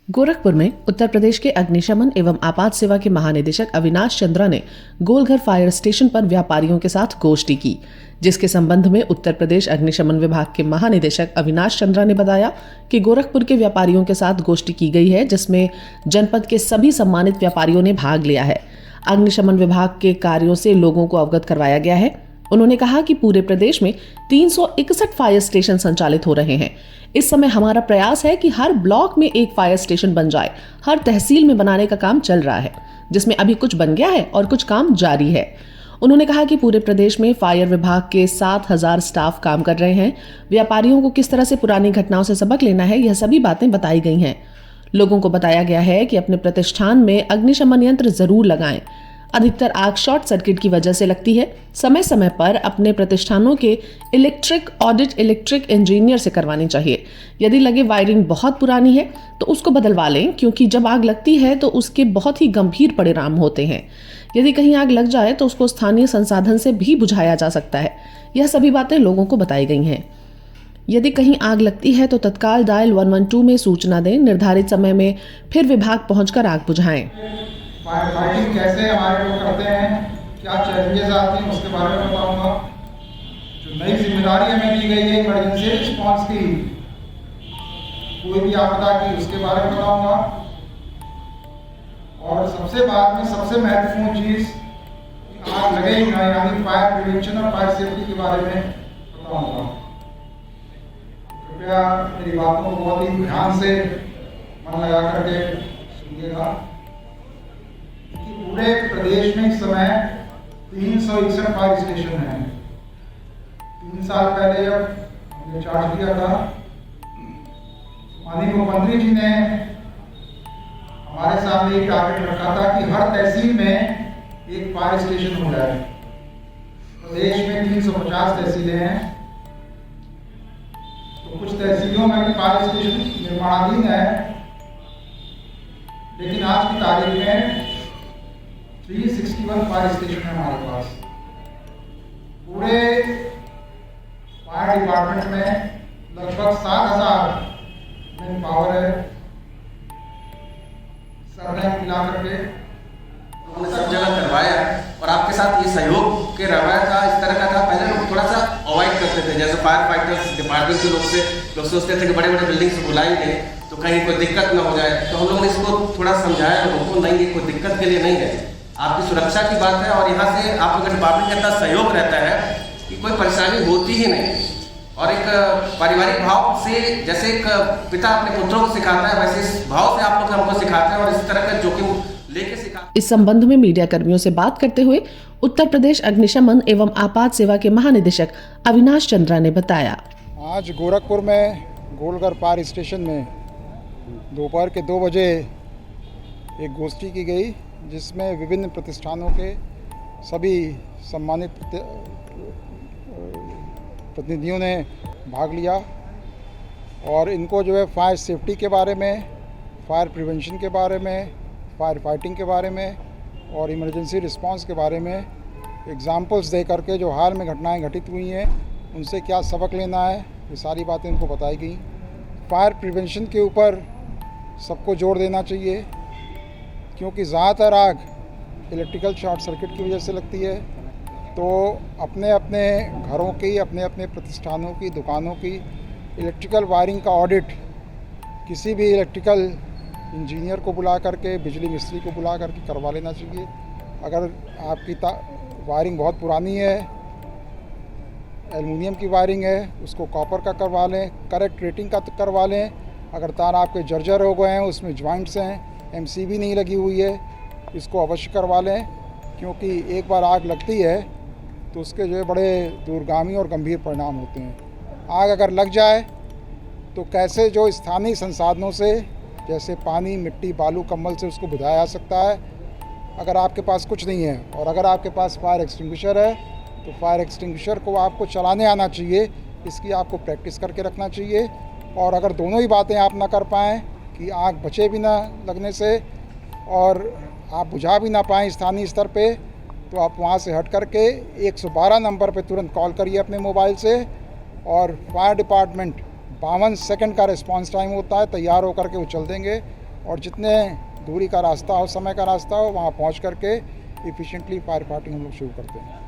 गोरखपुर में उत्तर प्रदेश के अग्निशमन एवं आपात सेवा के महानिदेशक अविनाश चंद्रा ने गोलघर फायर स्टेशन पर व्यापारियों के साथ गोष्ठी की, जिसके संबंध में उत्तर प्रदेश अग्निशमन विभाग के महानिदेशक अविनाश चंद्रा ने बताया कि गोरखपुर के व्यापारियों के साथ गोष्ठी की गई है, जिसमें जनपद के सभी सम्मानित व्यापारियों ने भाग लिया है। अग्निशमन विभाग के कार्यों से लोगों को अवगत करवाया गया है। उन्होंने कहा कि पूरे प्रदेश में 361 फायर स्टेशन संचालित हो रहे हैं। इस समय हमारा प्रयास है कि हर ब्लॉक में एक फायर स्टेशन बन जाए। हर तहसील में बनाने का काम चल रहा है, जिसमें अभी कुछ बन गया है और कुछ काम जारी है। उन्होंने कहा कि पूरे प्रदेश में फायर विभाग के 7,000 स्टाफ काम कर रहे हैं। व्यापारियों को किस तरह से पुरानी घटनाओं से सबक लेना है, यह सभी बातें बताई गई हैं। लोगों को बताया गया है कि अपने प्रतिष्ठान में अग्निशमन यंत्र जरूर लगाएं। अधिकतर आग शॉर्ट सर्किट की वजह से लगती है। समय समय पर अपने प्रतिष्ठानों के इलेक्ट्रिक ऑडिट इलेक्ट्रिक इंजीनियर से करवानी चाहिए। यदि लगे वायरिंग बहुत पुरानी है तो उसको बदलवा लें, क्योंकि जब आग लगती है तो उसके बहुत ही गंभीर परिणाम होते हैं। यदि कहीं आग लग जाए तो उसको स्थानीय संसाधन से भी बुझाया जा सकता है। यह सभी बातें लोगों को बताई गई हैं। यदि कहीं आग लगती है तो तत्काल डायल 112 में सूचना दें। निर्धारित समय में फिर विभाग पहुंचकर आग बुझाएं। फायर फाइटिंग कैसे हमारे लोग करते हैं, क्या चैलेंजेस आते हैं, उसके बारे में बताऊंगा। जो नई जिम्मेदारी हमें दी गई है इमरजेंसी रिस्पॉन्स की, कोई भी आपदा की, उसके बारे में बताऊंगा। और सबसे बाद में सबसे महत्वपूर्ण चीज आग लगे ही ना, यानी फायर प्रिवेंशन और फायर सेफ्टी के बारे में बताऊंगा। कृपया मेरी बातों को बहुत ही ध्यान से मन लगा करके सुनिएगा। पूरे प्रदेश में इस समय 361 फायर स्टेशन हैं। 3 साल पहले जब हमने चार्ज लिया था, माननीय मुख्यमंत्री जी ने हमारे सामने एक टारगेट रखा था कि हर तहसील में एक फायर स्टेशन हो जाए। प्रदेश में 350 तहसीलें हैं, तो कुछ तहसीलों में फायर स्टेशन निर्माणाधीन है, लेकिन आज की तारीख में 361 फायर स्टेशन है हमारे पास। पूरे फायर डिपार्टमेंट में लगभग 7,000 मैन पावर है। सरने मिला करके हमने सब जगह करवाया और आपके साथ ये सहयोग के रवाया था, इस तरह का था। पहले लोग थोड़ा सा अवॉइड करते थे, जैसे फायर फाइटर्स डिपार्टमेंट के लोग सोचते थे कि बड़े बड़े बिल्डिंग से बुलाएंगे तो कहीं कोई दिक्कत ना हो जाए। तो हम लोगों ने इसको थोड़ा समझाया, लोगों को नहीं, कोई दिक्कत के लिए नहीं है, आपकी सुरक्षा की बात है। और यहाँ से आप लोगों का डिपार्टमेंट का इतना सहयोग रहता है कि कोई परेशानी होती ही नहीं। और एक पारिवारिक भाव से, जैसे एक पिता अपने पुत्रों को सिखाता है, वैसे इस भाव से आप लोग हमको सिखाते हैं और इस तरह का जोखिम लेके सिखाते। इस संबंध में मीडिया कर्मियों से बात करते हुए उत्तर प्रदेश अग्निशमन एवं आपात सेवा के महानिदेशक अविनाश चंद्रा ने बताया, आज गोरखपुर में गोलघर फायर स्टेशन में दोपहर के 2 बजे एक गोष्ठी की गई, जिसमें विभिन्न प्रतिष्ठानों के सभी सम्मानित प्रतिनिधियों ने भाग लिया और इनको जो है फायर सेफ्टी के बारे में, फायर प्रिवेंशन के बारे में, फायर फाइटिंग के बारे में और इमरजेंसी रिस्पांस के बारे में एग्जाम्पल्स दे करके जो हाल में घटनाएं घटित हुई हैं उनसे क्या सबक लेना है, ये सारी बातें इनको बताई गई। फायर प्रिवेंशन के ऊपर सबको जोर देना चाहिए, क्योंकि ज़्यादातर आग इलेक्ट्रिकल शॉर्ट सर्किट की वजह से लगती है। तो अपने अपने घरों की, अपने अपने प्रतिष्ठानों की, दुकानों की इलेक्ट्रिकल वायरिंग का ऑडिट किसी भी इलेक्ट्रिकल इंजीनियर को बुला करके, बिजली मिस्त्री को बुला करके करवा लेना चाहिए। अगर आपकी वायरिंग बहुत पुरानी है, एल्युमिनियम की वायरिंग है, उसको कॉपर का करवा लें, करेक्ट रेटिंग का करवा लें। अगर तार आपके जर्जर हो गए हैं, उसमें ज्वाइंट्स हैं, MCB नहीं लगी हुई है, इसको अवश्य करवा लें, क्योंकि एक बार आग लगती है तो उसके जो है बड़े दूरगामी और गंभीर परिणाम होते हैं। आग अगर लग जाए तो कैसे जो स्थानीय संसाधनों से, जैसे पानी, मिट्टी, बालू, कंबल से उसको बुझाया जा सकता है। अगर आपके पास कुछ नहीं है और अगर आपके पास फायर एक्सटिंग्विशर है तो फायर एक्सटिंग्विशर को आपको चलाने आना चाहिए, इसकी आपको प्रैक्टिस करके रखना चाहिए। और अगर दोनों ही बातें आप ना कर पाएँ कि आग बचे भी ना लगने से और आप बुझा भी ना पाएँ स्थानीय स्तर पे, तो आप वहाँ से हट करके 112 नंबर पे तुरंत कॉल करिए अपने मोबाइल से। और फायर डिपार्टमेंट 52 सेकंड का रिस्पांस टाइम होता है, तैयार होकर के वो चल देंगे। और जितने दूरी का रास्ता हो, समय का रास्ता हो, वहाँ पहुँच करके इफ़िशिएंटली फायर फाइटिंग हम लोग शुरू करते हैं।